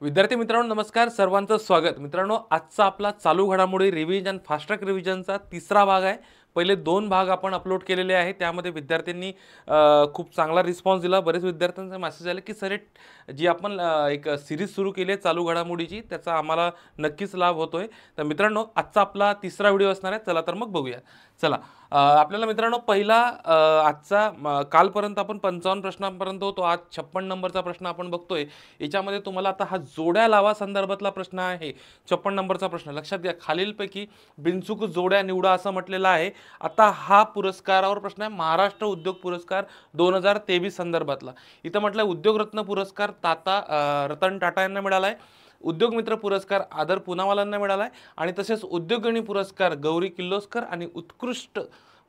विद्यार्थी मित्रांनो नमस्कार, सर्वांचं स्वागत. मित्रांनो, आजचा आपला चालू घडामोडी रिव्हिजन फास्ट ट्रॅक रिव्हिजनचा तिसरा भाग आहे. पहिले दोन भाग आपण अपलोड केलेले आहे. त्यामध्ये विद्यार्थ्यांनी खूप चांगला रिस्पॉन्स दिला. बरेच विद्यार्थ्यांचा मेसेज आले की सर जी आपण एक सिरीज सुरू केली आहे चालू घडामोडीची, त्याचा आम्हाला नक्कीच लाभ होतोय. तर मित्रांनो, आजचा आपला तिसरा व्हिडिओ असणार आहे. चला तर मग बघूया. चला, आपल्याला मित्रांनो पहिला कालपर्यंत आपण 55 प्रश्नांपर्यंत होतो. आज 56 नंबरचा प्रश्न आपण बघतोय. याच्यामध्ये तुम्हाला आता हा जोड्या लावा संदर्भातला प्रश्न आहे. 56 नंबरचा प्रश्न लक्षात घ्या. खालीलपैकी बिनचूक जोड्या निवडा असं म्हटलेलं आहे. आता हा पुरस्कारावर प्रश्न आहे, महाराष्ट्र उद्योग पुरस्कार 2023 संदर्भातला. इथं म्हटलं उद्योगरत्न पुरस्कार रतन टाटा यांना मिळाला आहे. उद्योग मित्र पुरस्कार आदर पुनावालांना मिळाला आहे आणि तसेच उद्योगिनी पुरस्कार गौरी किल्लोस्कर आणि उत्कृष्ट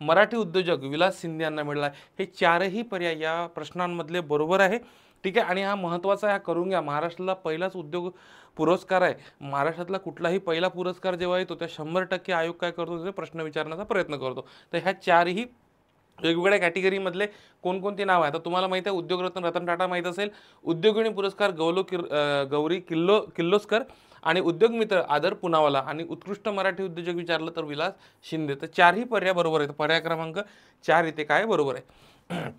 मराठी उद्योजक विलास शिंदे यांना मिळाला आहे. हे चारही पर्याय या प्रश्नांमधले बरोबर आहे. ठीक आहे, आणि हा महत्त्वाचा आहे, हा करून घ्या. महाराष्ट्राला पहिलाच उद्योग पुरस्कार आहे. महाराष्ट्रातला कुठलाही पहिला पुरस्कार जेव्हा येतो त्या 100% आयोग काय करतो, ते प्रश्न विचारण्याचा प्रयत्न करतो. तर ह्या चारही वेगवेगळ्या कॅटेगरीमधले कोणकोणती नाव आहे. तर तुम्हाला माहिती आहे, उद्योगरत्न रतन टाटा माहीत असेल, उद्योगिनी पुरस्कार गौरी किल्लोस्कर आणि उद्योग मित्र आदर पुनावाला आणि उत्कृष्ट मराठी उद्योजक विचारलं तर विलास शिंदे. तर चारही पर्याय बरोबर आहेत. पर्याय क्रमांक 4 इथे काय बरोबर आहे.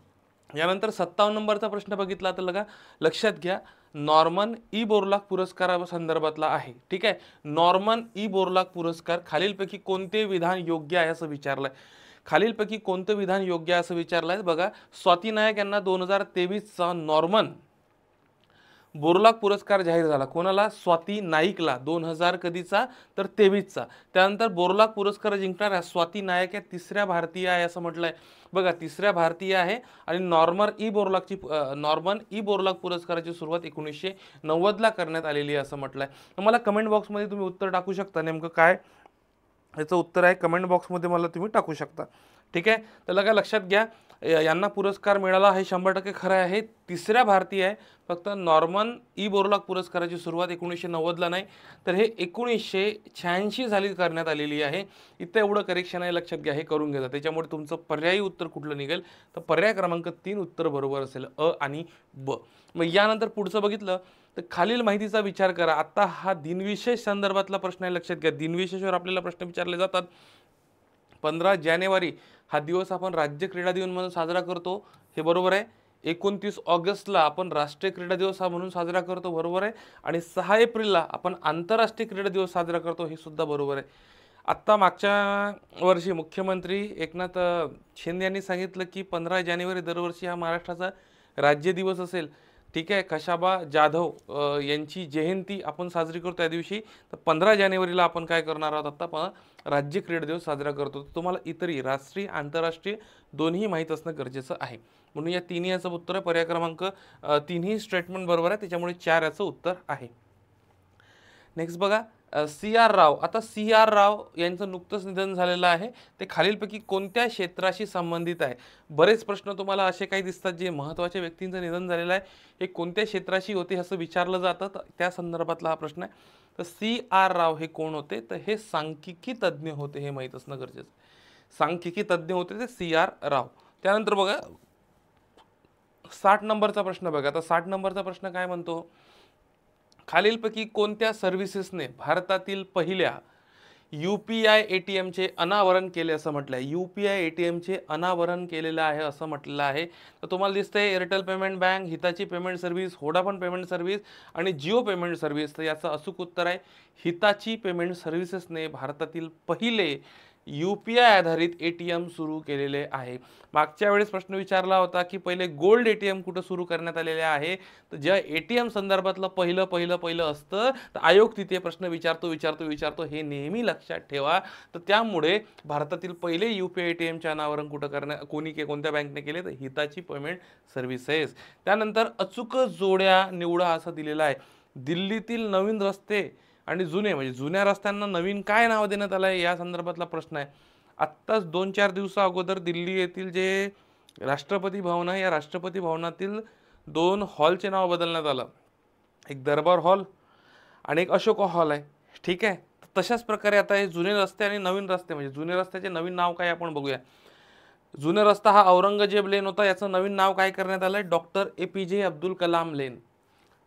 यानंतर 57 नंबरचा प्रश्न बघितला तर लक्षात घ्या, नॉर्मन ई बोरलॉग पुरस्कारा संदर्भातला आहे. ठीक आहे, नॉर्मन ई बोरलॉग पुरस्कार खालीलपैकी कोणते विधान योग्य आहे असं विचारलंय. खालीलपैकी कोणतं विधान योग्य आहे असं विचारलंय. बघा, स्वाती नायक यांना 2023चा नॉर्मन बोरलॉग पुरस्कार जाहीर झाला. कोणाला? स्वाती नाईकला. 2000 कधीचा? तर 23चा. त्यानंतर बोरलॉग पुरस्कार जिंकणाऱ्या स्वाती नायक या तिसऱ्या भारतीय आहे असं म्हटलंय. बघा, तिसऱ्या भारतीय आहे आणि नॉर्मन ई बोरलॉग पुरस्काराची सुरुवात 1990ला करण्यात आलेली आहे असं म्हटलंय. तर मला कमेंट बॉक्समध्ये तुम्ही उत्तर टाकू शकता, नेमकं काय याचं उत्तर आहे कमेंट बॉक्समध्ये मला तुम्ही टाकू शकता. ठीक आहे, तर लक्षात घ्या, यांना पुरस्कार मिळाला हे 100% खरं आहे. तिसऱ्या भारतीय आहे. फक्त नॉर्मन ई बोरलॉग पुरस्काराची सुरुवात 1990ला नाही, तर हे 1986 साली करण्यात आलेली आहे. इथं एवढं करेक्शन आहे, लक्षात घ्या, हे करून घ्या. त्याच्यामुळे तुमचं पर्यायी उत्तर कुठलं निघेल, तर पर्याय क्रमांक 3 उत्तर बरोबर असेल, अ आणि ब. मग यानंतर पुढचं बघितलं तर खालील माहितीचा विचार करा. आता हा दिनविशेष संदर्भातला प्रश्न आहे, लक्षात घ्या. दिनविशेषवर आपल्याला प्रश्न विचारले जातात. 15 जानेवारी हा दिवस आपण राज्य क्रीडा दिवस म्हणून साजरा करतो, हे बरोबर आहे. 29 ऑगस्टला आपण राष्ट्रीय क्रीडा दिवस हा म्हणून साजरा करतो, बरोबर आहे. आणि 6 एप्रिलला आपण आंतरराष्ट्रीय क्रीडा दिवस साजरा करतो, हे सुद्धा बरोबर आहे. आत्ता मागच्या वर्षी मुख्यमंत्री एकनाथ शिंदे यांनी सांगितलं की 15 जानेवारी दरवर्षी हा महाराष्ट्राचा राज्य दिवस असेल. ठीक आहे, खशाबा जाधव यांची जयंती आपण साजरी करतो त्या दिवशी. तर 15 जानेवारीला आपण काय करणार आहोत, आता पण राज्य क्रीडा दिवस साजरा करतो. तुम्हाला इतरही राष्ट्रीय आंतरराष्ट्रीय दोन्ही माहीत असणं गरजेचं आहे. म्हणून या तिन्ही याचं उत्तर आहे. पर्याय क्रमांक तिन्ही स्टेटमेंट बरोबर आहे, त्याच्यामुळे 4 याचं उत्तर आहे. नेक्स्ट बघा, सी आर राव. आता सी आर राव यांचं नुकतंच निधन झालेलं आहे. ते खालीलपैकी कोणत्या क्षेत्राशी संबंधित आहे. बरेच प्रश्न तुम्हाला असे काही दिसतात जे महत्त्वाच्या व्यक्तींचं निधन झालेलं आहे, हे कोणत्या क्षेत्राशी होते असं विचारलं जातं, तर त्या संदर्भातला हा प्रश्न आहे. तर सी आर राव हे कोण होते, तर हे सांख्यिकी तज्ज्ञ होते, हे माहीत असणं गरजेचं. सांख्यिकी तज्ज्ञ होते ते सी आर राव. त्यानंतर बघा 60 नंबरचा प्रश्न बघा. आता 60 नंबरचा प्रश्न काय म्हणतो, खालीलपैकी कोणत्या सर्व्हिसेसने भारतातील पहिल्या UPI ATMचे अनावरण केले असं म्हटलं आहे. UPI ATMचे अनावरण केलेलं आहे असं म्हटलेलं आहे. तर तुम्हाला दिसतंय Airtel payment bank, Hitachi payment service, Vodafone payment service आणि जिओ पेमेंट सर्व्हिस. तर याचं अचूक उत्तर आहे हिताची पेमेंट सर्व्हिसेसने भारतातील पहिले UPI आधारित ATM सुरू केलेले आहे. मागच्या वेळेस प्रश्न विचारला होता की पहिले गोल्ड ATM कुठं सुरू करण्यात आलेले आहे. तर ज्या ATM संदर्भातलं पहिलं असतं, तर आयोग तिथे प्रश्न विचारतो, हे नेहमी लक्षात ठेवा. तर त्यामुळे भारतातील पहिले UPI ATMचे अनावरण कोणत्या बँकने केले, तर हिताची पेमेंट सर्व्हिसेस. त्यानंतर अचूक जोड्या निवडा असं दिलेलं आहे. दिल्लीतील नवीन रस्ते आणि जुन्या रस्त्यांना नवीन काय नाव देण्यात आलं आहे, या संदर्भातला प्रश्न आहे. आत्ताच 2-4 दिवसा अगोदर दिल्ली येथील जे राष्ट्रपती भवन आहे, या राष्ट्रपती भवनातील 2 हॉलचे नाव बदलण्यात आलं. एक दरबार हॉल आणि एक अशोका हॉल आहे. ठीक आहे, तशाच प्रकारे आता हे जुने रस्ते आणि नवीन रस्ते, जुने रस्त्याचे नवीन नाव काय आपण बघूया. जुना रस्ता हा औरंगजेब लेन होता, याचं नवीन नाव काय करण्यात आलं आहे, डॉक्टर APJ अब्दुल कलाम लेन.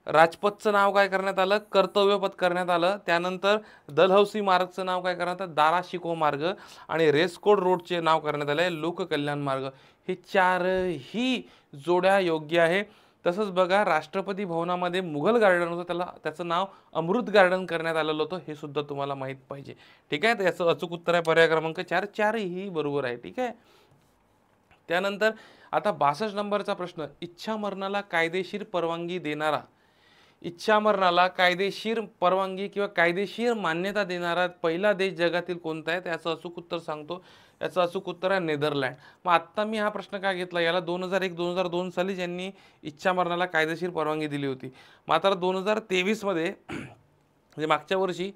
राजपथचं नाव काय करण्यात आलं, कर्तव्यपथ करण्यात आलं. त्यानंतर दलहौसी मार्गचं नाव काय करण्यात आलं, दारा शिकोह मार्ग. आणि रेसकोड रोडचे नाव करण्यात आले लोककल्याण मार्ग. हे चारही जोड्या योग्य आहे. तसंच बघा राष्ट्रपती भवनामध्ये मुघल गार्डन होतं, त्याचं नाव अमृत गार्डन करण्यात आलेलं होतं, हे सुद्धा तुम्हाला माहित पाहिजे. ठीक आहे, तर याचं अचूक उत्तर आहे पर्याय क्रमांक 4. चारही बरोबर आहे. ठीक आहे. त्यानंतर आता 62 नंबरचा प्रश्न, इच्छा मरणाला कायदेशीर परवानगी देणारा, इच्छा मरणाला कायदेशीर परवानगी किंवा कायदेशीर मान्यता देणारा पहिला देश जगातील कोणता आहे, त्याचं अचूक उत्तर सांगतो. याचं अचूक उत्तर आहे नेदरलँड. मग आत्ता मी हा प्रश्न काय घेतला, याला 2001-2002 साली ज्यांनी इच्छा मरणाला कायदेशीर परवानगी दिली होती. मात्र 2023 मध्ये म्हणजे मागच्या वर्षी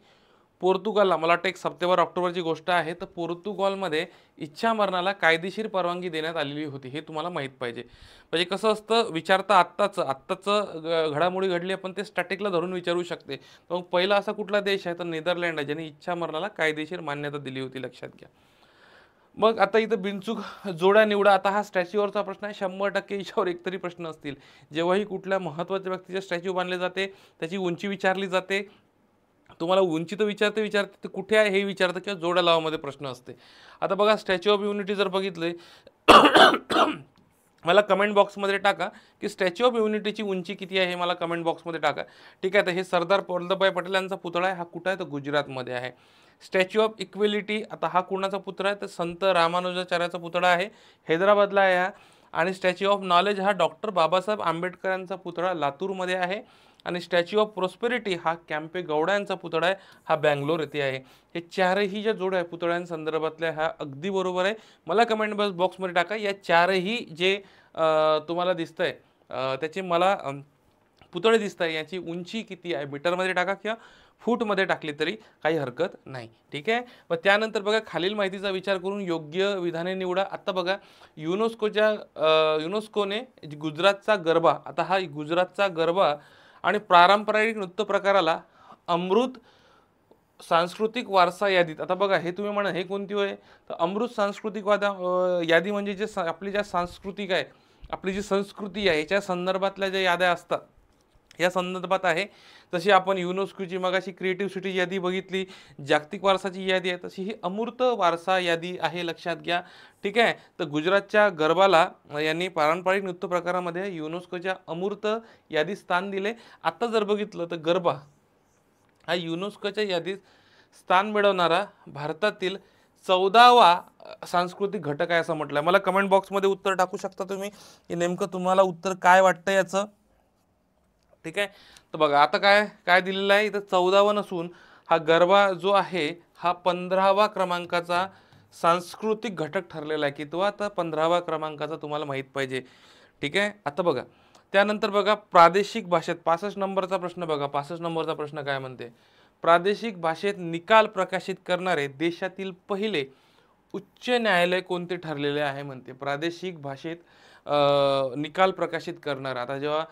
पोर्तुगालला, मला वाटतं 1 सप्टेंबर ऑक्टोबरची गोष्ट आहे, तर पोर्तुगालमध्ये इच्छा मरणाला कायदेशीर परवानगी देण्यात आलेली होती. हे तुम्हाला माहीत पाहिजे. म्हणजे कसं असतं, विचारता आत्ताचं घडामोडी घडली आपण ते स्टॅटिकला धरून विचारू शकते. तर मग पहिला असा कुठला देश आहे, तर नेदरलँड आहे, ज्यांनी इच्छा मरणाला कायदेशीर मान्यता दिली होती, लक्षात घ्या. मग आता इथं बिनचूक जोड्या निवडा. आता हा स्टॅच्यूवरचा प्रश्न आहे. 100% याच्यावर एकतरी प्रश्न असतील. जेव्हाही कुठल्या महत्त्वाच्या व्यक्तीचे स्टॅच्यू बांधले जाते, त्याची उंची विचारली जाते, तुम्हाला उंची तर विचारते ते कुठे आहे हे विचारतं, किंवा जोड्या लावामध्ये प्रश्न असते. आता बघा स्टॅच्यू ऑफ युनिटी जर बघितले मला कमेंट बॉक्समध्ये टाका की स्टॅच्यू ऑफ युनिटीची उंची किती आहे, हे मला कमेंट बॉक्समध्ये टाका. ठीक आहे, तर हे सरदार वल्लभभाई पटेल यांचा पुतळा आहे. हा कुठं आहे, तर गुजरातमध्ये आहे. स्टॅच्यू ऑफ इक्वेलिटी, आता हा कुणाचा पुतळा आहे, तर संत रामानुजाचार्याचा पुतळा आहे, हैदराबादला आहे हा. आणि स्टॅच्यू ऑफ नॉलेज हा डॉक्टर बाबासाहेब आंबेडकरांचा पुतळा लातूरमध्ये आहे. आणि स्टॅच्यू ऑफ प्रॉस्पेरिटी हा कॅम्पे गौडा यांचा पुतळा आहे, हा बँगलोर येथे आहे. हे चारही ज्या जोड्या आहे पुतळ्यांसंदर्भातल्या, हा अगदी बरोबर आहे. मला कमेंट बॉक्समध्ये टाका या चारही जे तुम्हाला दिसतंय त्याचे मला पुतळे दिसत आहे, याची उंची किती आहे, मीटरमध्ये टाका किंवा फूटमध्ये टाकली तरी काही हरकत नाही. ठीक आहे. मग त्यानंतर बघा खालील माहितीचा विचार करून योग्य विधाने निवडा. आता बघा युनेस्कोने गुजरातचा गरबा, आता हा गुजरातचा गरबा आणि पारंपरिक नृत्य प्रकाराला अमृत सांस्कृतिक वारसा यादीत, आता बघा हे तुम्ही म्हणा हे कोणती होय, तर अमृत सांस्कृतिक यादी म्हणजे जे आपली ज्या सांस्कृतिक आहे, आपली जी संस्कृती आहे याच्या संदर्भातल्या ज्या याद्या असतात या संदर्भात आहे. तशी आपण युनेस्कोची मगाशी क्रिएटिव्ह सिटी यादी बघितली, जागतिक वारसाची यादी आहे, तशी ही अमूर्त वारसा यादी आहे, लक्षात घ्या. ठीक आहे. तर गुजरातच्या गरबाला यांनी पारंपरिक नृत्य प्रकारामध्ये युनेस्कोच्या अमूर्त यादीत स्थान दिले. आता जर बघितलं तर गरबा हा युनेस्कोच्या यादीत स्थान मिळवणारा भारतातील 14वा सांस्कृतिक घटक आहे असं म्हटलंय. मला कमेंट बॉक्समध्ये उत्तर टाकू शकता तुम्ही की नेमकं तुम्हाला उत्तर काय वाटतं याचं. ठीक आहे. तर बघा आता काय काय दिलेलं आहे इथं 14वा नसून हा गरबा जो आहे हा 15वा क्रमांकाचा सांस्कृतिक घटक ठरलेला आहे. कितवा, आता 15वा क्रमांकाचा तुम्हाला माहित पाहिजे. ठीक आहे. आता बघा त्यानंतर बघा प्रादेशिक भाषेत 65 नंबरचा प्रश्न बघा. 65 नंबरचा प्रश्न काय म्हणते, प्रादेशिक भाषेत निकाल प्रकाशित करणारे देशातील पहिले उच्च न्यायालय कोणते ठरलेले आहे म्हणते. प्रादेशिक भाषेत निकाल प्रकाशित करणार, आता जेव्हा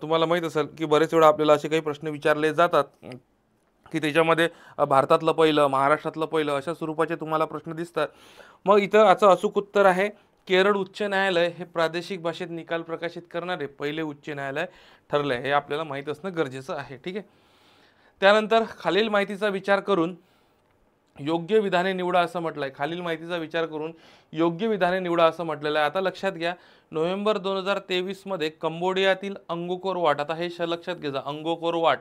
तुम्हाला माहीत असेल की बरेच वेळा आपल्याला असे काही प्रश्न विचारले जातात की त्याच्यामध्ये भारतातलं पहिलं, महाराष्ट्रातलं पहिलं, अशा स्वरूपाचे तुम्हाला प्रश्न दिसतात. मग इथं याचं अचूक उत्तर आहे केरळ उच्च न्यायालय हे प्रादेशिक भाषेत निकाल प्रकाशित करणारे पहिले उच्च न्यायालय ठरले, हे आपल्याला माहीत असणं गरजेचं आहे. ठीक आहे. त्यानंतर खालील माहितीचा विचार करून योग्य विधाने निवडा असं म्हटलंय. खालील माहितीचा विचार करून योग्य विधाने निवडा असं म्हटलेलं आहे. आता लक्षात घ्या नोव्हेंबर 2023 मध्ये कंबोडियातील अंगकोर वाट, आता हे लक्षात घ्या अंगकोर वाट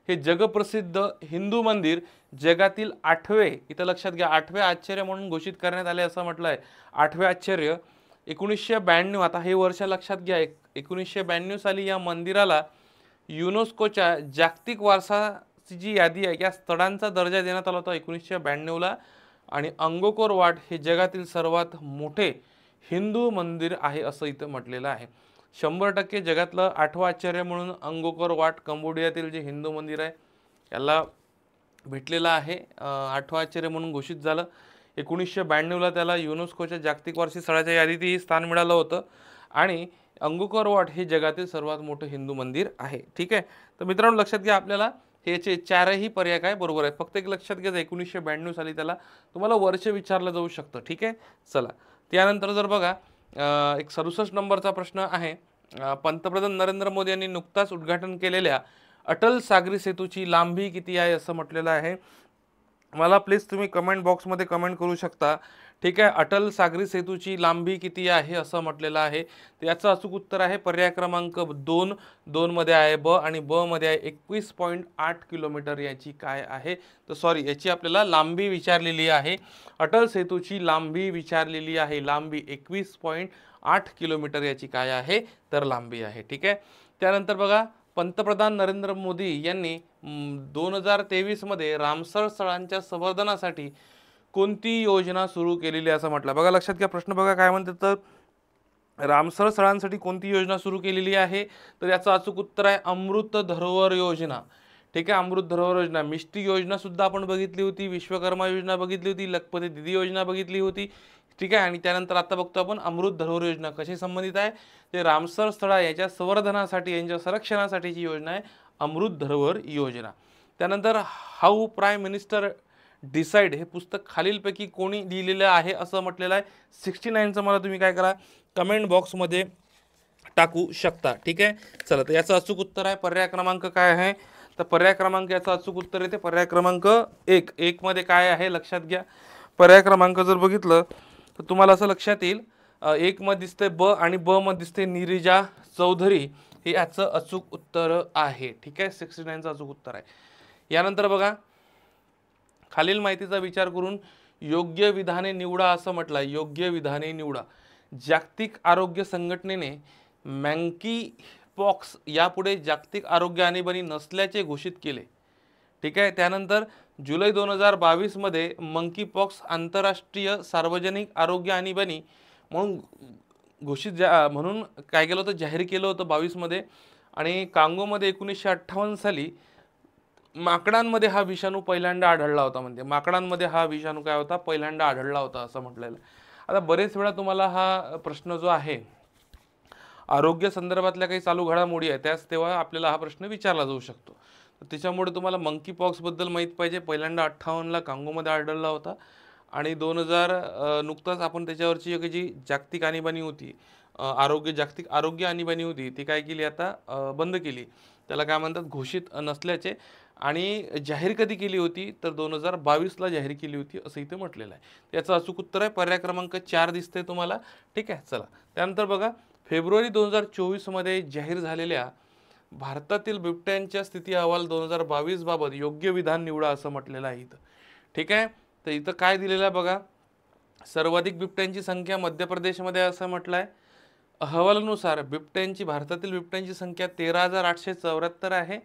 हे जगप्रसिद्ध हिंदू मंदिर जगातील 8वे, इथं लक्षात घ्या 8वे आश्चर्य म्हणून घोषित करण्यात आले असं म्हटलंय. 8वे आश्चर्य 1992, आता हे वर्ष लक्षात घ्या 1992 साली या मंदिराला युनेस्कोच्या जागतिक वारसाची जी यादी आहे या स्थळांचा दर्जा देण्यात आला होता 1992ला. आणि अंगकोर वाट हे जगातील सर्वात मोठे हिंदू मंदिर आहे असं इथं म्हटलेलं आहे. 100% जगातलं 8वं आश्चर्य म्हणून अंगकोर वाट कंबोडियातील जे हिंदू मंदिर आहे याला भेटलेलं आहे. 8वं आश्चर्य म्हणून घोषित झालं. 1992ला त्याला युनेस्कोच्या जागतिक वारसा स्थळाच्या यादीतही स्थान मिळालं होतं. आणि अंगकोर वाट हे जगातील सर्वात मोठं हिंदू मंदिर आहे. ठीक आहे. तर मित्रांनो लक्षात घ्या आपल्याला ह्याचे चारही पर्याय काय बरोबर आहे. फक्त एक लक्षात घ्या 1992 साली त्याला तुम्हाला वर्ष विचारलं जाऊ शकतं. ठीक आहे. चला त्यानंतर जर बघा एक 67 नंबरचा प्रश्न आहे पंतप्रधान नरेंद्र मोदी यांनी नुकताच उद्घाटन केलेल्या अटल सागरी सेतूची लांबी किती आहे असं म्हटलेलं आहे. मला प्लीज तुम्ही कमेंट बॉक्समध्ये कमेंट करू शकता. ठीक आहे, अटल सागरी सेतूची लांबी किती आहे असं म्हटलेलं आहे. तर याचं अचूक उत्तर आहे पर्याय क्रमांक 2. 2 मध्ये आहे ब आणि ब मध्ये आहे 21.8 किलोमीटर. याची काय आहे तर सॉरी, याची आपल्याला लांबी विचारलेली आहे. अटल सेतूची लांबी विचारलेली आहे. लांबी 21.8 किलोमीटर याची काय आहे तर लांबी आहे. ठीक आहे. त्यानंतर बघा, पंतप्रधान नरेंद्र मोदी यांनी 2023 मध्ये रामसर स्थळांच्या संवर्धनासाठी कोणती योजना सुरू केलेली असं म्हटलं. बघा लक्षात घ्या, प्रश्न बघा काय म्हणतात तर रामसर स्थळांसाठी कोणती योजना सुरू केलेली आहे तर याचं अचूक उत्तर आहे अमृत धरोहर योजना. ठीक आहे, अमृत धरोहर योजना. मिष्टी योजना सुद्धा आपण बघितली होती, विश्वकर्मा योजना बघितली होती, लखपती दिदी योजना बघितली होती. ठीक आहे, आणि त्यानंतर आता बघतो आपण अमृत धरोहर योजना कशी संबंधित आहे. ते रामसर स्थळ याच्या संवर्धनासाठी, यांच्या संरक्षणासाठीची योजना आहे अमृत धरोहर योजना. त्यानंतर हाऊ प्राईम मिनिस्टर डिसाइड हे पुस्तक खालीलपैकी कोणी लिहिलेलं आहे असं म्हटलेलं आहे. 69चं मला तुम्ही काय करा कमेंट बॉक्समध्ये टाकू शकता. ठीक आहे, चला तर याचं अचूक उत्तर आहे पर्याय क्रमांक काय आहे तर पर्याय क्रमांक याचं अचूक उत्तर येते पर्याय क्रमांक 1. 1 मध्ये काय आहे लक्षात घ्या. पर्याय क्रमांक जर बघितलं तर तुम्हाला असं लक्षात येईल 1 मध्ये दिसते ब आणि ब मध्ये दिसते नीरजा चौधरी. हे याचं अचूक उत्तर आहे. ठीक आहे, 69चं अचूक उत्तर आहे. यानंतर बघा, खालील माहितीचा विचार करून योग्य विधाने निवडा असं म्हटलं. योग्य विधाने निवडा. जागतिक आरोग्य संघटनेने मँकी पॉक्स यापुढे जागतिक आरोग्य आणीबाणी नसल्याचे घोषित केले. ठीक आहे, त्यानंतर जुलै 2022 मध्ये मंकी पॉक्स आंतरराष्ट्रीय सार्वजनिक आरोग्य आणीबाणी म्हणून म्हणून काय केलं होतं, जाहीर केलं होतं 22 मध्ये. आणि कांगोमध्ये 1958 साली माकडांमध्ये हा विषाणू पहिल्यांदा आढळला होता. म्हणजे माकडांमध्ये हा विषाणू काय होता पहिल्यांदा आढळला होता असं म्हटलेलं. आता बरेच वेळा तुम्हाला हा प्रश्न जो आहे आरोग्य संदर्भातल्या काही चालू घडामोडी आहे त्याच तेव्हा आपल्याला हा प्रश्न विचारला जाऊ शकतो. तर त्याच्यामुळे तुम्हाला मंकी पॉक्सबद्दल माहीत पाहिजे. पहिल्यांदा 58ला कांगोमध्ये आढळला होता आणि 2000 नुकताच आपण त्याच्यावरची जी जागतिक आणीबाणी होती, जागतिक आरोग्य आणीबाणी होती ती काय केली आता बंद केली. त्याला काय म्हणतात घोषित नसल्याचे. आणि जाहीर कधी केली होती तर 2022ला जाहीर केली होती असं इथे म्हटलेलं आहे. त्याचं अचूक उत्तर आहे पर्याय क्रमांक 4 दिसते तुम्हाला. ठीक आहे, चला त्यानंतर बघा, फेब्रुवारी 2024 मध्ये जाहीर झालेल्या भारतातील बिबट्यांच्या स्थिती अहवाल 2022 बाबत योग्य विधान निवडा असं म्हटलेलं आहे इथं. ठीक आहे, तर इथं काय दिलेलं आहे बघा, सर्वाधिक बिबट्यांची संख्या मध्य प्रदेशमध्ये असं म्हटलं आहे. अहवालानुसार भारतातील बिबट्यांची संख्या 13,874 आहे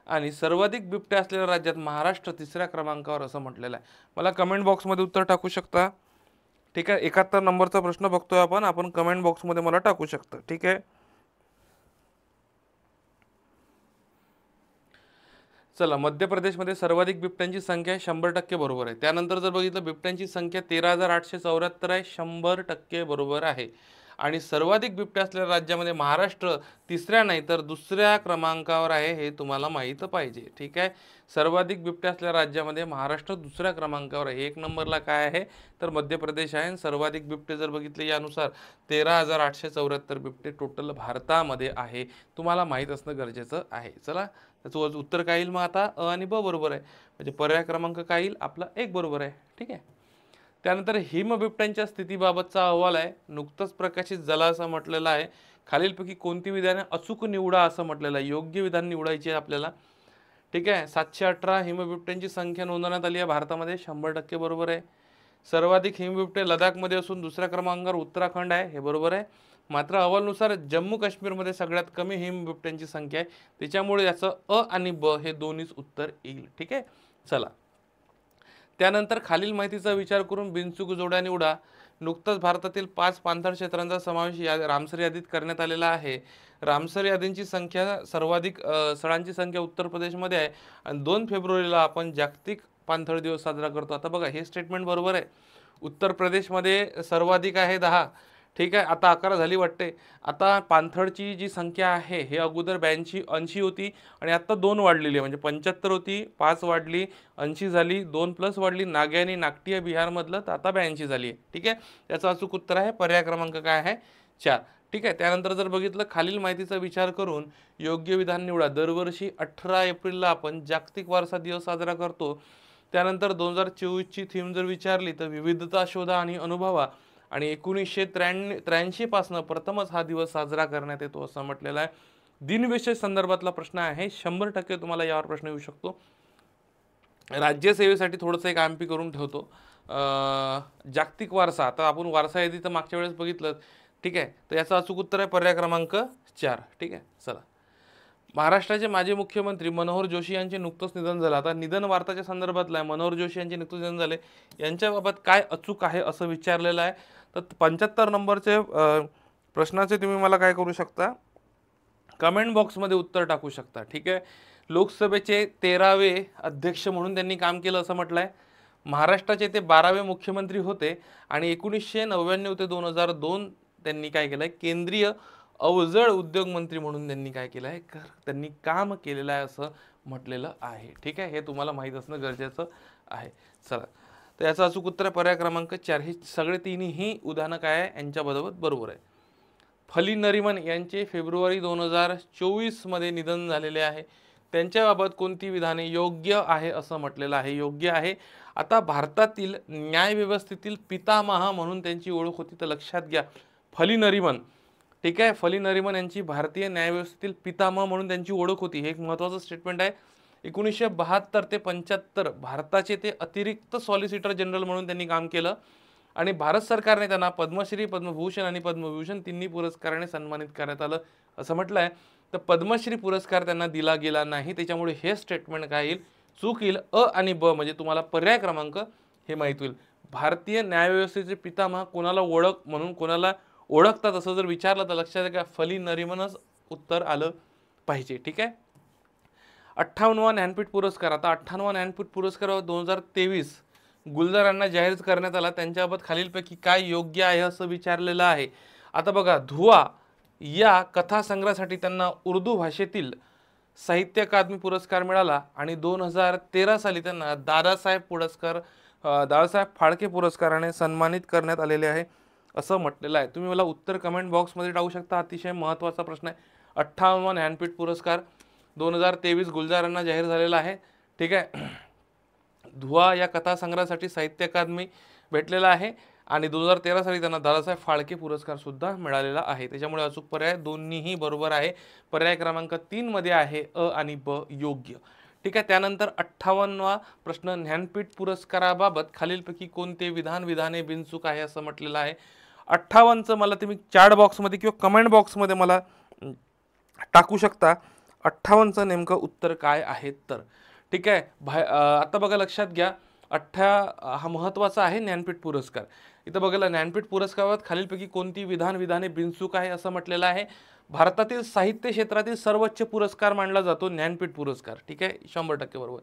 आणि सर्वाधिक बिबट्या असलेल्या राज्यात महाराष्ट्र 3ऱ्या क्रमांकावर असं म्हटलेलं आहे. मला कमेंट बॉक्समध्ये उत्तर टाकू शकता. ठीक आहे, 71 नंबरचा प्रश्न बघतोय आपण कमेंट बॉक्समध्ये मला टाकू शकता. ठीक आहे, चला मध्य प्रदेशमध्ये सर्वाधिक बिबट्यांची संख्या 100% बरोबर आहे. त्यानंतर जर बघितलं बिबट्यांची संख्या 13,874 आहे, 100% बरोबर आहे. आणि सर्वाधिक बिबट्या असलेल्या राज्यामध्ये महाराष्ट्र 3ऱ्या नाही तर 2ऱ्या क्रमांकावर आहे हे तुम्हाला माहीत पाहिजे. ठीक आहे, सर्वाधिक बिबट्या असलेल्या राज्यामध्ये महाराष्ट्र 2ऱ्या क्रमांकावर आहे. 1 नंबरला काय आहे तर मध्य प्रदेश आहे. सर्वाधिक बिबटे जर बघितले यानुसार 13,874 बिबटे टोटल भारतामध्ये आहे. तुम्हाला माहीत असणं गरजेचं आहे. चला त्याचं उत्तर काय येईल मग आता अ आणि ब बरोबर आहे. म्हणजे पर्याय क्रमांक काय येईल आपला 1 बरोबर आहे. ठीक आहे, त्यानंतर हिमबिबट्यांच्या स्थितीबाबतचा अहवाल आहे, नुकतंच प्रकाशित झाला असं म्हटलेलं आहे. खालीलपैकी कोणती विधाने अचूक निवडा असं म्हटलेलं आहे. योग्य विधान निवडायची आहे आपल्याला. ठीक आहे, 718 हिमबिबट्यांची संख्या नोंदवण्यात आली आहे भारतामध्ये, 100% बरोबर आहे. सर्वाधिक हिमबिबटे लडाखमध्ये असून 2ऱ्या क्रमांकावर उत्तराखंड आहे, हे बरोबर आहे. मात्र अहवालानुसार जम्मू काश्मीरमध्ये सगळ्यात कमी हिमबिबट्यांची संख्या आहे. त्याच्यामुळे याचं अ आणि ब हे दोन्हीच उत्तर येईल. ठीक आहे, चला त्यानंतर खालील माहितीचा विचार करून बिनचूक जोड्या निवडा. नुकताच भारतातील 5 पाणथळ क्षेत्रांचा समावेश रामसर यादीत करण्यात आलेला आहे. रामसर यादींची संख्या सर्वाधिक स्थळांची संख्या उत्तर प्रदेशमध्ये आहे आणि 2 फेब्रुवारीला आपण जागतिक पाणथळ दिवस साजरा करतो. आता बघा हे स्टेटमेंट बरोबर आहे. उत्तर प्रदेशमध्ये सर्वाधिक आहे 10. ठीक आहे, आता 11 झाली वाटते. आता पाणथळची जी संख्या आहे हे अगोदर 82-80 होती आणि आता 2 वाढलेली आहे. म्हणजे 75 होती, 5 वाढली, 80 झाली, 2 प्लस वाढली. नागे आणि नागटी आहे बिहारमधलं, तर आता 82 झाली आहे. ठीक आहे, त्याचं अचूक उत्तर आहे पर्याय क्रमांक काय आहे 4. ठीक आहे. त्यानंतर जर बघितलं, खालील माहितीचा विचार करून योग्य विधान निवडा. दरवर्षी 18 एप्रिलला आपण जागतिक वारसा दिवस साजरा करतो. त्यानंतर 2024ची थीम जर विचारली तर विविधता शोधा आणि अनुभवा, आणि 1983 पासून प्रथमच हा दिवस साजरा करण्यात येतो असं म्हटलेलं आहे. दिनविशेष संदर्भातला प्रश्न आहे, 100% तुम्हाला यावर प्रश्न येऊ शकतो. राज्यसेवेसाठी थोडंसं एक आम्ही करून ठेवतो. जागतिक वारसा, आता आपण वारसा यादी तर मागच्या वेळेस बघितलं, ठीक आहे. तर याचं अचूक उत्तर आहे पर्याय क्रमांक 4. ठीक आहे. चला, महाराष्ट्राचे माजी मुख्यमंत्री मनोहर जोशी यांचे नुकतंच निधन झालं. आता निधन वार्ताच्या संदर्भातला आहे, मनोहर जोशी यांचे नुकतंच निधन झाले, यांच्याबाबत काय अचूक आहे असं विचारलेलं आहे. तर 75 नंबरचे प्रश्नाचे तुम्ही मला काय करू शकता, कमेंट बॉक्समध्ये उत्तर टाकू शकता. ठीक आहे. लोकसभेचे 13वे अध्यक्ष म्हणून त्यांनी काम केलं असं म्हटलं आहे. महाराष्ट्राचे ते 12वे मुख्यमंत्री होते आणि 1999 ते 2002 त्यांनी काय केलं आहे, केंद्रीय अवजड उद्योग मंत्री म्हणून त्यांनी काय केलं आहे, त्यांनी काम केलेलं आहे असं म्हटलेलं आहे. ठीक आहे. हे तुम्हाला माहीत असणं गरजेचं आहे. चला, तर याचं अचूक उत्तर आहे पर्याय क्रमांक 4. हे सगळे तिन्ही उदाहरणं काय आहे यांच्याबरोबर बरोबर आहे. फली नरिमन यांचे फेब्रुवारी 2024 मध्ये निधन झालेले आहे. त्यांच्याबाबत कोणती विधाने योग्य आहे असं म्हटलेलं आहे, योग्य आहे. आता भारतातील न्यायव्यवस्थेतील पितामह म्हणून त्यांची ओळख होती, तर लक्षात घ्या फली नरिमन. ठीक आहे. फली नरिमन यांची भारतीय न्यायव्यवस्थेतील पितामह म्हणून त्यांची ओळख होती, हे एक महत्त्वाचं स्टेटमेंट आहे. 1972 ते 75 भारताचे ते अतिरिक्त सॉलिसिटर जनरल म्हणून त्यांनी काम केलं आणि भारत सरकारने त्यांना पद्मश्री, पद्मभूषण आणि पद्मविभूषण तिन्ही पुरस्काराने सन्मानित करण्यात आलं असं म्हटलं आहे. तर पद्मश्री पुरस्कार त्यांना दिला गेला नाही, त्याच्यामुळे हे स्टेटमेंट काय येईल, चूक येईल. अ आणि ब म्हणजे तुम्हाला पर्याय क्रमांक हे माहीत होईल. भारतीय न्यायव्यवस्थेचे पितामह कोणाला ओळख म्हणून कोणाला ओळखतात असं जर विचारलं तर लक्षात घ्या फली नरिमनच उत्तर आलं पाहिजे. ठीक आहे. 58वा ज्ञानपीठ पुरस्कार, आता 58वा ज्ञानपीठ पुरस्कार 2023 गुलजार यांना जाहीर करण्यात आला. त्यांच्याबाबत खालीलपैकी काय योग्य आहे असं विचारलेलं आहे. आता बघा, धुआ या कथासंग्रहासाठी त्यांना उर्दू भाषेतील साहित्य अकादमी पुरस्कार मिळाला आणि 2013 साली त्यांना दादासाहेब फाळके पुरस्काराने सन्मानित करण्यात आलेले आहे असं म्हटलेलं आहे. तुम्ही मला उत्तर कमेंट बॉक्समध्ये टाकू शकता. अतिशय महत्त्वाचा प्रश्न आहे. 58वा ज्ञानपीठ पुरस्कार 2023 गुलजार यांना जाहीर झालेला आहे. ठीक आहे. धुआ या कथासंग्रहासाठी साहित्य अकादमी भेटलेला आहे आणि 2013 साली त्यांना दादासाहेब फाळके पुरस्कार सुद्धा मिळालेला आहे. त्याच्यामुळे अचूक पर्याय दोन्हीही बरोबर आहे. पर्याय क्रमांक 3 मध्ये आहे अ आणि ब योग्य. ठीक आहे. त्यानंतर 58वा प्रश्न, ज्ञानपीठ पुरस्काराबाबत खालीलपैकी कोणते विधाने बिनचूक आहे असं म्हटलेलं आहे. 58चं मला तुम्ही चॅट बॉक्समध्ये किंवा कमेंट बॉक्समध्ये मला टाकू शकता. 58चं नेमकं उत्तर काय आहे तर. ठीक आहे. आता बघा, लक्षात घ्या, हा महत्त्वाचा आहे ज्ञानपीठ पुरस्कार. इथं बघा, ज्ञानपीठ पुरस्कारात खालीलपैकी कोणती विधाने बिनचूक आहे असं म्हटलेलं आहे. भारतातील साहित्य क्षेत्रातील सर्वोच्च पुरस्कार मानला जातो ज्ञानपीठ पुरस्कार. ठीक आहे. 100% बरोबर.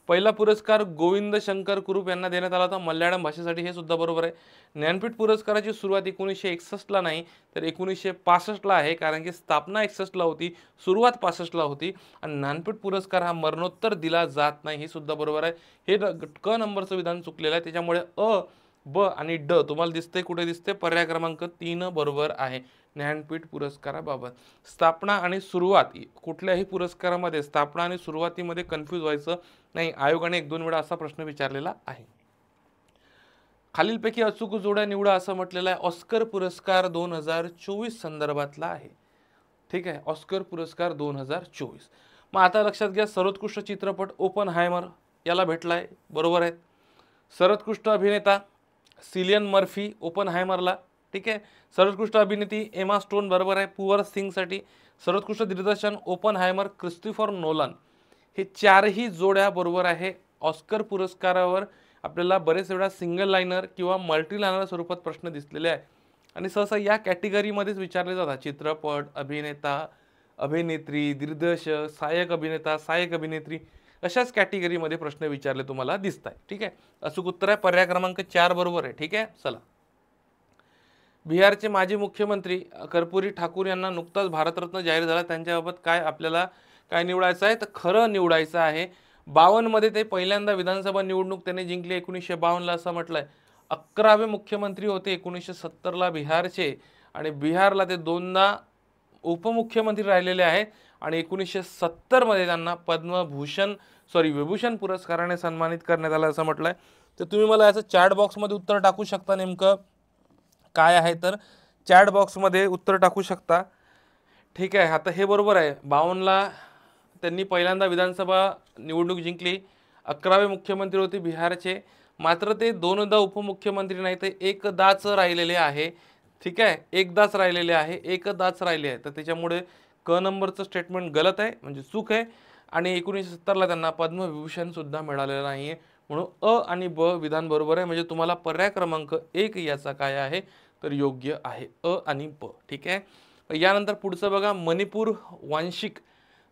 पहिला पुरस्कार गोविंद शंकर कुरूप यांना देण्यात आला होता मल्याळम भाषेसाठी, हे सुद्धा बरोबर आहे. ज्ञानपीठ पुरस्काराची सुरुवात 1961ला नाही तर 1965ला आहे, कारण की स्थापना 61ला होती, सुरुवात 65ला होती. आणि ज्ञानपीठ पुरस्कार हा मरणोत्तर दिला जात नाही, हे सुद्धा बरोबर आहे. हे क नंबरचं विधान चुकलेलं आहे. त्याच्यामुळे अ, ब आणि ड तुम्हाला दिसते, कुठे दिसते, पर्याय क्रमांक 3 बरोबर आहे. ज्ञानपीठ पुरस्काराबाबत स्थापना आणि सुरुवात, कुठल्याही पुरस्कारामध्ये स्थापना आणि सुरुवातीमध्ये कन्फ्यूज व्हायचं नाही. आयोगाने 1-2 वेळा असा प्रश्न विचारलेला आहे. खालीलपैकी अचूक जोड्या निवडा असं म्हटलेलं आहे. ऑस्कर पुरस्कार 2024 संदर्भातला आहे. ठीक आहे. ऑस्कर पुरस्कार 2024. मग आता लक्षात घ्या, सर्वोत्कृष्ट चित्रपट ओपनहायमर याला भेटलाय, बरोबर आहे. सर्वोत्कृष्ट अभिनेता सिलियन मर्फी ओपनहायमरला. ठीक आहे. सर्वोत्कृष्ट अभिनेत्री एमा स्टोन, बरोबर आहे, पुअर थिंगसाठी. सर्वोत्कृष्ट दिग्दर्शन ओपनहायमर क्रिस्टोफर नोलन. हे चारही जोड्या बरोबर आहे. ऑस्कर पुरस्कारावर आपल्याला बरेच वेळा सिंगल लाइनर किंवा मल्टी लाइनर स्वरूपात प्रश्न दिसलेले आहे आणि सहसा या कॅटेगरीमध्येच विचारले जातात. चित्रपट, अभिनेता, अभिनेत्री, दिग्दर्शक, सहाय्यक अभिनेता, सहाय्यक अभिनेत्री, अशाच कॅटेगरीमध्ये प्रश्न विचारले तुम्हाला दिसत आहे. ठीक आहे. अचूक उत्तर आहे पर्याय क्रमांक 4 बरोबर आहे. ठीक आहे. चला, बिहारचे माजी मुख्यमंत्री कर्पूरी ठाकूर यांना नुकताच भारतरत्न जाहीर झाला. त्यांच्याबाबत आपल्याला काय निवडायचं आहे तर खरं निवडायचं आहे. 52 मध्ये ते पहिल्यांदा विधानसभा निवडणूक त्यांनी जिंकली 1952ला असं म्हटलंय. 11वे मुख्यमंत्री होते 1970ला बिहारचे आणि बिहारला ते दोनदा उपमुख्यमंत्री राहिलेले आहेत आणि 1970 मध्ये त्यांना विभूषण पुरस्काराने सन्मानित करण्यात आलं असं म्हटलंय. तर तुम्ही मला याचं चॅट बॉक्समध्ये उत्तर टाकू शकता, नेमकं काय आहे तर चॅट बॉक्समध्ये उत्तर टाकू शकता. ठीक आहे, आता हे बरोबर आहे. 52ला त्यांनी पहिल्यांदा विधानसभा निवडणूक जिंकली. 11वे मुख्यमंत्री होते बिहारचे. मात्र ते दोनदा उपमुख्यमंत्री नाही तर एकदाच राहिलेले आहे. ठीक आहे, एकदाच राहिलेले आहे, एकदाच राहिले आहे. तर त्याच्यामुळे क नंबरचं स्टेटमेंट गलत आहे, म्हणजे चूक आहे. आणि 1970ला त्यांना पद्मविभूषण सुद्धा मिळालेलं नाही आहे. म्हणून अ आणि ब विधान बरोबर आहे. म्हणजे तुम्हाला पर्याय क्रमांक 1 याचा काय आहे तर योग्य आहे, अ आणि ब. ठीक आहे. यानंतर पुढचं बघा, मणिपूर वांशिक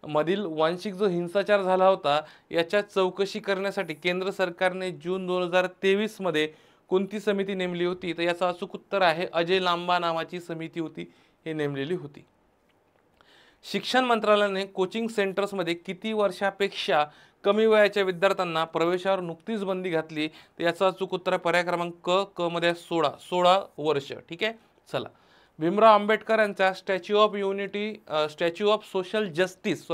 मधील वांशिक जो हिंसाचार झाला होता याच्या चौकशी करण्यासाठी केंद्र सरकारने जून 2023 मध्ये कोणती समिती नेमली होती, तर याचं अचूक उत्तर आहे अजय लांबा नावाची समिती होती, हे नेमलेली होती. शिक्षण मंत्रालयाने कोचिंग सेंटर्समध्ये किती वर्षापेक्षा कमी वयाच्या विद्यार्थ्यांना प्रवेशावर नुकतीच बंदी घातली, तर याचं अचूक उत्तर आहे पर्याय क्रमांक क मध्ये 16 वर्ष. ठीक आहे. चला, भीमराव आंबेडकर यांचा स्टॅच्यू ऑफ सोशल जस्टिस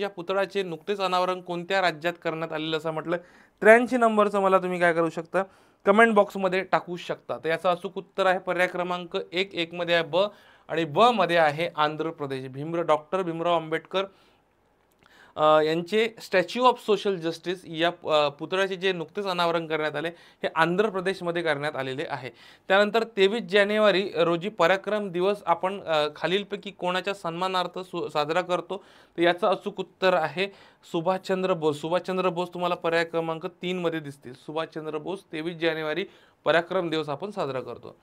या पुतळ्याचे नुकतेच अनावरण कोणत्या राज्यात करण्यात आलेलं असं म्हटलं. 83 नंबरचं मला तुम्ही काय करू शकता, कमेंट बॉक्समध्ये टाकू शकता. तर याचं अचूक उत्तर आहे पर्याय क्रमांक 1 मध्ये आहे ब, आणि ब मध्ये आहे आंध्र प्रदेश. डॉक्टर भीमराव आंबेडकर यांचे स्टॅच्यू ऑफ सोशल जस्टिस या पुतळ्याचे जे नुकतेच अनावरण करण्यात आले हे आंध्र प्रदेशमध्ये करण्यात आलेले आहे. त्यानंतर 23 जानेवारी रोजी पराक्रम दिवस आपण खालीलपैकी कोणाच्या सन्मानार्थ साजरा करतो, तर याचं अचूक उत्तर आहे सुभाषचंद्र बोस. सुभाषचंद्र बोस तुम्हाला पर्याय क्रमांक 3 मध्ये दिसतील. सुभाषचंद्र बोस 23 जानेवारी पराक्रम दिवस आपण साजरा करतो.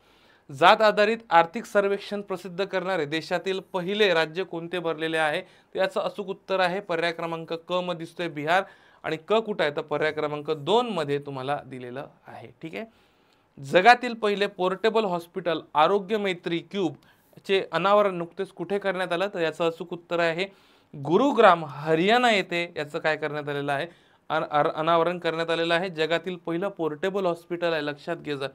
जात आधारित आर्थिक सर्वेक्षण प्रसिद्ध करणारे देशातील पहिले राज्य कोणते भरलेले आहे, तर याचं अचूक उत्तर आहे पर्याय क्रमांक क मध्ये दिसतोय बिहार, आणि क कुठं आहे तर पर्याय क्रमांक 2 मध्ये तुम्हाला दिलेलं आहे. ठीक आहे. जगातील पहिले पोर्टेबल हॉस्पिटल आरोग्य मैत्री क्यूब चे अनावरण नुकतेच कुठे करण्यात आलं, तर याचं अचूक उत्तर आहे गुरुग्राम हरियाणा येथे याचं काय करण्यात आलेलं आहे, अनावरण करण्यात आलेलं आहे. जगातील पहिलं पोर्टेबल हॉस्पिटल आहे, लक्षात घ्यायचं.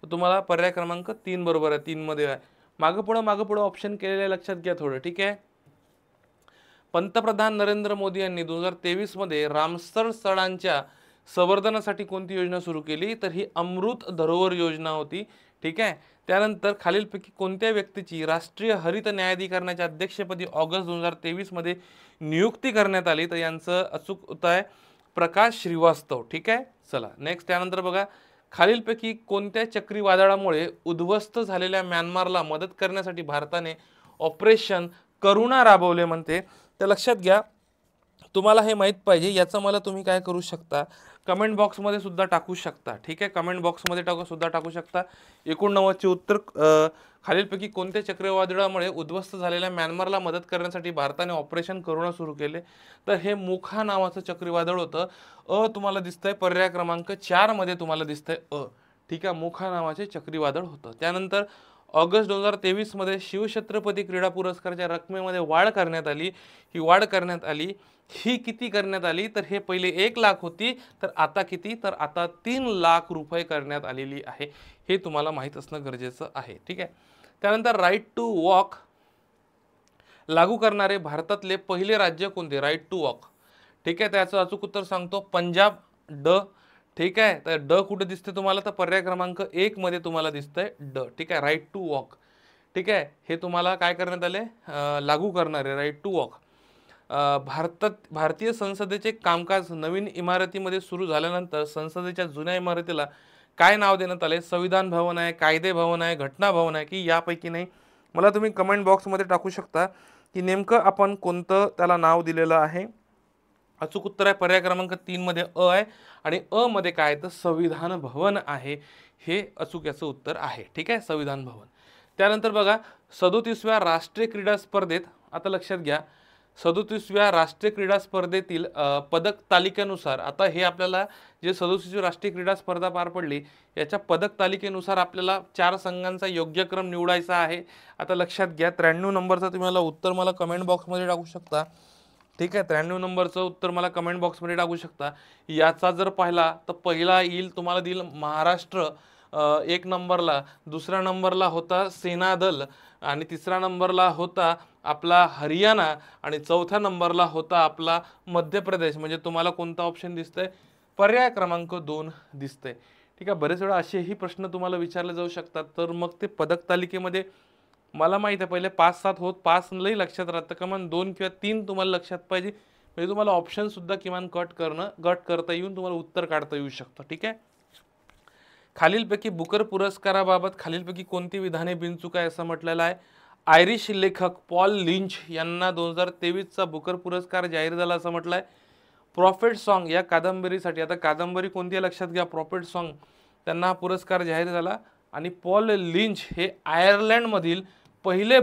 तर तुम्हाला पर्याय क्रमांक 3 बरोबर आहे, 3 मध्ये आहे. मागं पुढं ऑप्शन केलेले लक्षात घ्या थोडं. ठीक आहे. पंतप्रधान नरेंद्र मोदी यांनी 2023 मध्ये रामसर स्थळांच्या संवर्धनासाठी कोणती योजना सुरू केली, तर ही अमृत धरोहर योजना होती. ठीक आहे. त्यानंतर खालीलपैकी कोणत्या व्यक्तीची राष्ट्रीय हरित न्यायाधिकरणाच्या अध्यक्षपदी ऑगस्ट 2023 मध्ये नियुक्ती करण्यात आली, तर यांचं अचूक उत्तर आहे प्रकाश श्रीवास्तव. ठीक आहे. चला नेक्स्ट. त्यानंतर बघा, खालीलपैकी कोणत्या चक्रीवादळामुळे उद्ध्वस्त झालेल्या म्यानमारला मदत करण्यासाठी भारताने ऑपरेशन करुणा राबवले म्हणते, तर लक्षात घ्या. तुम्हाला हे माहीत पाहिजे, याचं मला तुम्ही काय करू शकता, कमेंट बॉक्समध्ये सुद्धा टाकू शकता. ठीक आहे, कमेंट बॉक्समध्ये टाकू शकता. 89चे उत्तर खालीलपैकी कोणत्या चक्रीवादळामुळे उद्ध्वस्त झालेल्या म्यानमारला मदत करण्यासाठी भारताने ऑपरेशन करुणा सुरू केले, तर हे मोखा नावाचं चक्रीवादळ होतं. तुम्हाला दिसतंय पर्याय क्रमांक 4 मध्ये तुम्हाला दिसतंय अ. ठीक आहे, मोखा नावाचे चक्रीवादळ होतं. त्यानंतर ऑगस्ट 2023 मध्ये शिवछत्रपती क्रीडा पुरस्काराच्या रकमेमध्ये वाढ करण्यात आली. ही किती करण्यात आली, तर हे पहिले 1 लाख होती, तर आता किती, तर आता 3 लाख रुपये करण्यात आलेली आहे. हे तुम्हाला माहीत असणं गरजेचं आहे. ठीक आहे. त्यानंतर राईट टू वॉक लागू करणारे भारतातले पहिले राज्य कोणते, राईट टू वॉक. ठीक आहे, त्याचं अचूक उत्तर सांगतो पंजाब, ड. ठीक आहे, तर ड कुठे दिसते तुम्हाला, तर पर्याय क्रमांक 1 मध्ये तुम्हाला दिसतंय ड. ठीक आहे, राईट टू वॉक. ठीक आहे, हे तुम्हाला काय करण्यात आले, लागू करणारे राईट टू वॉक. भारतीय संसदेचे कामकाज नवीन इमारतीमध्ये सुरू झाल्यानंतर संसदेच्या जुन्या इमारतीला काय नाव देण्यात आले, संविधान भवन आहे, कायदे भवन आहे, घटना भवन आहे, की यापैकी नाही. मला तुम्ही कमेंट बॉक्समध्ये टाकू शकता की नेमकं आपण कोणतं त्याला नाव दिलेलं आहे. अचूक उत्तर आहे पर्याय क्रमांक 3 मध्ये अ आहे, आणि अ मध्ये काय तर संविधान भवन आहे. हे अचूक याचं उत्तर आहे. ठीक आहे, संविधान भवन. त्यानंतर बघा, 37व्या राष्ट्रीय क्रीडा स्पर्धेत, आता लक्षात घ्या, 37व्या राष्ट्रीय क्रीडा स्पर्धेतील पदक तालिकेनुसार, आता हे आपल्याला जे 37वी राष्ट्रीय क्रीडा स्पर्धा पार पडली याच्या पदक तालिकेनुसार आपल्याला 4 संघांचा योग्य क्रम निवडायचा आहे. आता लक्षात घ्या, 93 नंबरचं तुम्हाला उत्तर मला कमेंट बॉक्समध्ये टाकू शकता. ठीक आहे, 93 नंबरचं उत्तर मला कमेंट बॉक्समध्ये टाकू शकता. याचा जर पाहिला तर पहिला येईल तुम्हाला देईल महाराष्ट्र 1 नंबरला, दुसऱ्या नंबरला होता सेनादल आणि तिसऱ्या नंबरला होता आपला हरियाणा आणि चौथ्या नंबरला होता आपला मध्य प्रदेश. म्हणजे तुम्हाला कोणता ऑप्शन दिसतंय? पर्याय क्रमांक 2 दिसतंय. ठीक आहे. बरेच वेळा असेही प्रश्न तुम्हाला विचारले जाऊ शकतात. तर मग ते पदक तालिकेमध्ये मला माहित आहे पहिले 5-7 होत, 5 लई लक्षात राहतं, किमान 2 किंवा 3 तुम्हाला लक्षात पाहिजे. म्हणजे तुम्हाला ऑप्शन सुद्धा किमान गट करता येऊन तुम्हाला उत्तर काढता येऊ शकतं. ठीक आहे. खालीलपैकी बुकर पुरस्काराबाबत खालीलपैकी कोणती विधाने बिनचूक आहे असं म्हटलेलं आहे. आयरिश लेखक पॉल लिंच यांना 2023चा बुकर पुरस्कार जाहीर झाला असं म्हटलंय. प्रॉफिट सॉन्ग या कादंबरीसाठी, आता कादंबरी कोणती आहे लक्षात घ्या, प्रॉफिट सॉन्ग, त्यांना हा पुरस्कार जाहीर झाला. आणि पॉल लिंच हे आयर्लंडमधील पहिले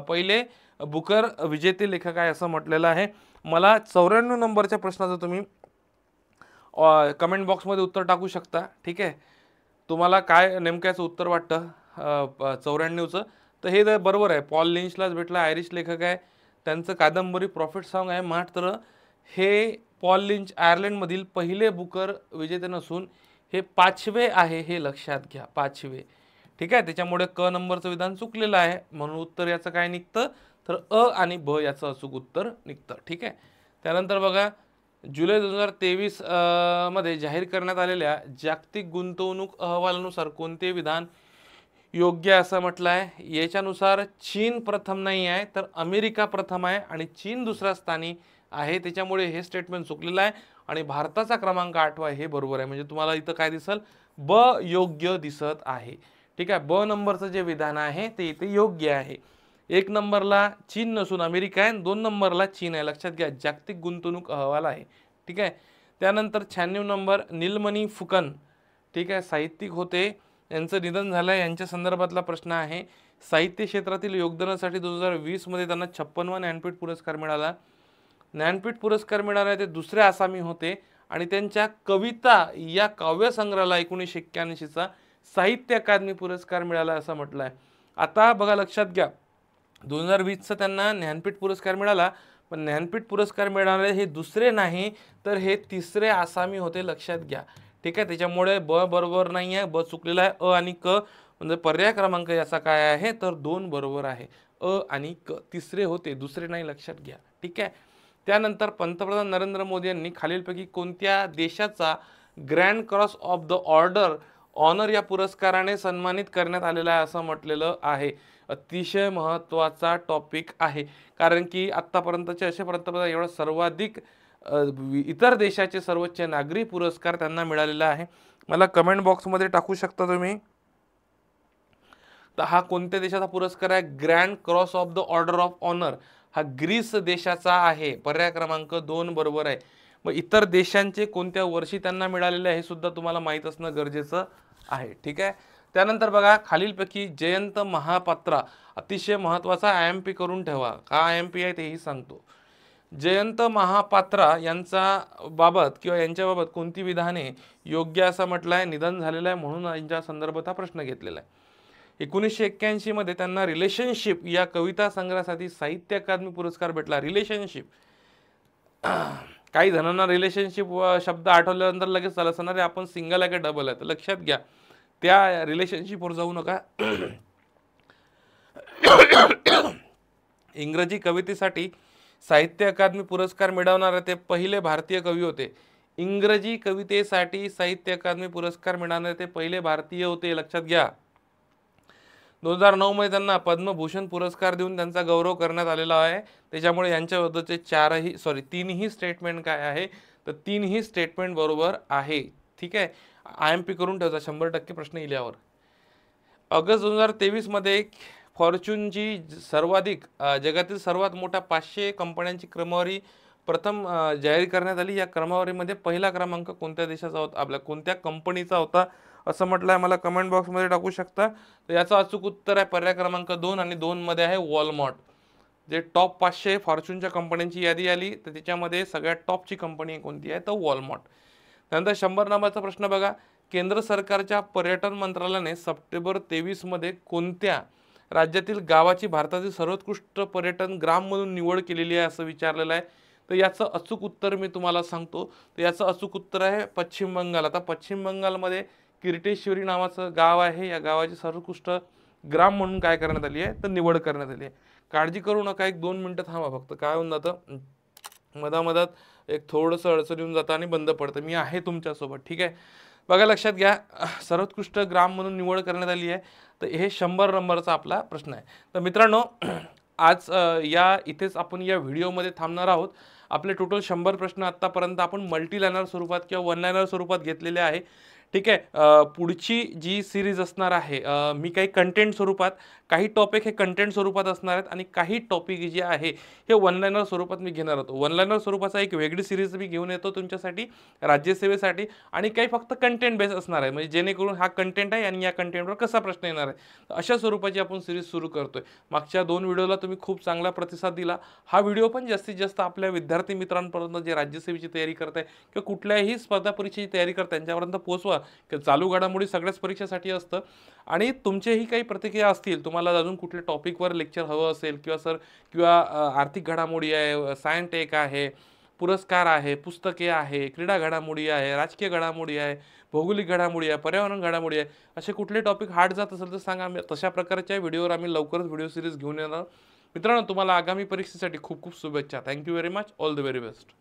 पहिले बुकर विजेते लेखक आहे असं म्हटलेलं आहे. मला 94 नंबरच्या प्रश्नाचं तुम्ही कमेंट बॉक्समध्ये उत्तर टाकू शकता. ठीक आहे. तुम्हाला काय नेमक्याचं उत्तर वाटतं 94चं? तर हे तर बरोबर आहे, पॉल लिंचलाच भेटला, आयरिश लेखक आहे, त्यांचं कादंबरी प्रॉफिट सॉन्ग आहे. मात्र हे पॉल लिंच आयर्लंडमधील पहिले बुकर विजेते नसून हे 5वे आहे, हे लक्षात घ्या, 5वे. ठीक आहे. त्याच्यामुळे क नंबरचं विधान चुकलेलं आहे, म्हणून उत्तर याचं काय निघतं, तर अ आणि ब याचं अचूक उत्तर निघतं. ठीक आहे. त्यानंतर बघा, जुलै 2023 मध्ये जाहीर करण्यात आलेल्या जागतिक गुंतवणूक अहवालानुसार कोणते विधान योग्य असं म्हटलं आहे? याच्यानुसार चीन प्रथम नाही आहे, तर अमेरिका प्रथम आहे आणि चीन दुसऱ्या स्थानी आहे. त्याच्यामुळे हे स्टेटमेंट चुकलेलं आहे आणि भारताचा क्रमांक 8वा हे बरोबर आहे. म्हणजे तुम्हाला इथं काय दिसल? ब योग्य दिसत आहे. ठीक आहे. ब नंबरचं जे विधान आहे ते इथे योग्य आहे. 1 नंबरला चीन नसून अमेरिका आहे, 2 नंबरला चीन आहे, लक्षात घ्या, जागतिक गुंतवणूक अहवाल आहे. ठीक आहे. त्यानंतर 96 नंबर नीलमणी फुकन, ठीक आहे, साहित्यिक होते, यांचं निधन झालं, यांच्या संदर्भातला प्रश्न आहे. साहित्य क्षेत्रातील योगदानासाठी 2020 मध्ये त्यांना 56वा ज्ञानपीठ पुरस्कार मिळाला. ज्ञानपीठ पुरस्कार मिळाला ते दुसरे आसामी होते आणि त्यांच्या कविता या काव्यसंग्रहाला 1981चा साहित्य अकादमी पुरस्कार मिळाला असं म्हटलं आहे. आता बघा, लक्षात घ्या, 2020चा त्यांना ज्ञानपीठ पुरस्कार मिळाला, पण ज्ञानपीठ पुरस्कार मिळाले हे दुसरे नाही, तर हे तिसरे आसामी होते, लक्षात घ्या. ठीक आहे. त्याच्यामुळे ब बरोबर नाही आहे, ब चुकलेला आहे. अ आणि क म्हणजे पर्याय क्रमांक याचा काय आहे, तर 2 बरोबर आहे. अ आणि क तिसरे होते, दुसरे नाही, लक्षात घ्या. ठीक आहे. त्यानंतर पंतप्रधान नरेंद्र मोदी यांनी खालीलपैकी कोणत्या देशाचा grand cross of the honour या पुरस्काराने सन्मानित करण्यात आलेला आहे असं म्हटलेलं आहे. अतिशय महत्त्वाचा टॉपिक आहे, कारण की आत्तापर्यंतचे असे पंतप्रधान एवढा सर्वाधिक इतर देशाचे सर्वोच्च नागरी पुरस्कार त्यांना मिळालेला आहे. मला कमेंट बॉक्समध्ये टाकू शकता तुम्ही. तर हा कोणत्या देशाचा पुरस्कार आहे? Grand cross of the order of honour हा ग्रीस देशाचा आहे. पर्याय क्रमांक 2 बरोबर आहे. मग इतर देशांचे कोणत्या वर्षी त्यांना मिळालेले आहे हे सुद्धा तुम्हाला माहीत असणं गरजेचं आहे. ठीक आहे. त्यानंतर बघा, खालीलपैकी जयंत महापात्रा, अतिशय महत्त्वाचा IMP करून ठेवा, का IMP आहे तेही सांगतो. जयंत महापात्रा यांच्याबाबत कोणती विधाने योग्य असं म्हटलं आहे? निधन झालेलं आहे म्हणून यांच्या संदर्भात हा प्रश्न घेतलेला आहे. 1981 मध्ये त्यांना रिलेशनशिप या कविता संग्रहासाठी साहित्य अकादमी पुरस्कार भेटला. रिलेशनशिप, काही जणांना रिलेशनशिप शब्द आठवल्यानंतर लगेच चालत असणार आहे आपण सिंगल आहे का डबल आहे, तर लक्षात घ्या, त्या रिलेशनशिपवर जाऊ नका. इंग्रजी कवितेसाठी साहित्य अकादमी पुरस्कार मिळवणारे ते पहिले भारतीय कवी होते. इंग्रजी कवितेसाठी साहित्य अकादमी पुरस्कार मिळवणारे ते पहिले भारतीय होते, लक्षात घ्या. 2009 मध्ये त्यांना पद्मभूषण पुरस्कार देऊन त्यांचा गौरव करण्यात आलेला आहे. त्याच्यामुळे यांच्याबद्दलचे तीनही स्टेटमेंट काय आहे, तर तीनही स्टेटमेंट बरोबर आहे. ठीक आहे. IMP करून ठेवता 100% प्रश्न इल्यावर. ऑगस्ट 2023 मध्ये फॉर्च्यूनची जगातील सर्वात मोठ्या 500 कंपन्यांची क्रमवारी प्रथम जाहीर करण्यात आली. या क्रमवारीमध्ये पहिला क्रमांक कोणत्या देशाचा होता, आपल्या कोणत्या कंपनीचा होता असं म्हटलं आहे? मला कमेंट बॉक्समध्ये टाकू शकता. तर याचं अचूक उत्तर आहे पर्याय क्रमांक 2 आणि 2 मध्ये आहे वॉलमार्ट. जे टॉप 500 फॉर्च्यूनच्या कंपन्यांची यादी आली, तर त्याच्यामध्ये सगळ्यात टॉपची कंपनी कोणती आहे, तर वॉलमार्ट. त्यानंतर 100 नंबरचा प्रश्न बघा, केंद्र सरकारच्या पर्यटन मंत्रालयाने सप्टेंबर 23 मध्ये कोणत्या राज्यातील गावाची भारतातील सर्वोत्कृष्ट पर्यटन ग्राम म्हणून निवड केलेली आहे असं विचारलेलं आहे. तर याचं अचूक उत्तर मी तुम्हाला सांगतो. तर याचं अचूक उत्तर आहे पश्चिम बंगाल. आता पश्चिम बंगालमध्ये किरटेश्वरी नावाचं गाव आहे. या गावाची सर्वोत्कृष्ट ग्राम म्हणून काय करण्यात आली आहे तर निवड करण्यात आली आहे. काळजी करू नका, 1-2 मिनिटं थांबा फक्त. काय होऊन जातं मधामधात एक थोडंसं अडचण येऊन जातं आणि बंद पडतं. मी आहे तुमच्यासोबत, ठीक आहे. बघा लक्षात घ्या, सर्वोत्कृष्ट ग्राम म्हणून निवड करण्यात आली आहे. तर हे 100 नंबरचा आपला प्रश्न आहे. तर मित्रांनो आज या इथेच आपण या व्हिडिओमध्ये थांबणार आहोत. आपले टोटल 100 प्रश्न आत्तापर्यंत आपण मल्टी लायनर स्वरूपात किंवा वन लायनर स्वरूपात घेतलेले आहे, ठीक आहे. पुढची जी सिरीज असणार आहे, मी काही कंटेंट स्वरूपात, काही टॉपिक हे कंटेंट स्वरूपात असणार आहेत आणि काही टॉपिक जे आहे हे वन लायनर स्वरूपात मी घेणार होतो. वन लायनर स्वरूपाचा एक वेगळी सिरीज मी घेऊन येतो तुमच्यासाठी राज्यसेवेसाठी, आणि काही फक्त कंटेंट बेस असणार आहे, म्हणजे जेणेकरून हा कंटेंट आहे आणि या कंटेंटवर कसा प्रश्न येणार आहे, अशा स्वरूपाची आपण सिरीज सुरू करतोय. मागच्या 2 व्हिडिओला तुम्ही खूप चांगला प्रतिसाद दिला. हा व्हिडिओ पण जास्तीत जास्त आपल्या विद्यार्थी मित्रांपर्यंत जे राज्यसेवेची तयारी करताय किंवा कुठल्याही स्पर्धा परीक्षेची तयारी करताय त्यांच्यापर्यंत पोहोचवा, की चालू घडामोडी सगळ्याच परीक्षेसाठी असतं. आणि तुमचेही काही प्रतिक्रिया असतील, तुम्हाला अजून कुठल्या टॉपिकवर लेक्चर हवं असेल किंवा आर्थिक घडामोडी आहे, सायन्टेक आहे, पुरस्कार आहे, पुस्तके आहे, क्रीडा घडामोडी आहे, राजकीय घडामोडी आहे, भौगोलिक घडामोडी आहे, पर्यावरण घडामोडी आहे, असे कुठले टॉपिक हार्ड जात असेल तर सांगा. तशा प्रकारच्या व्हिडिओवर आम्ही लवकरच व्हिडिओ सिरीज घेऊन येणार. मित्रांनो, तुम्हाला आगामी परीक्षेसाठी खूप खूप शुभेच्छा. Thank you very much. All the very best.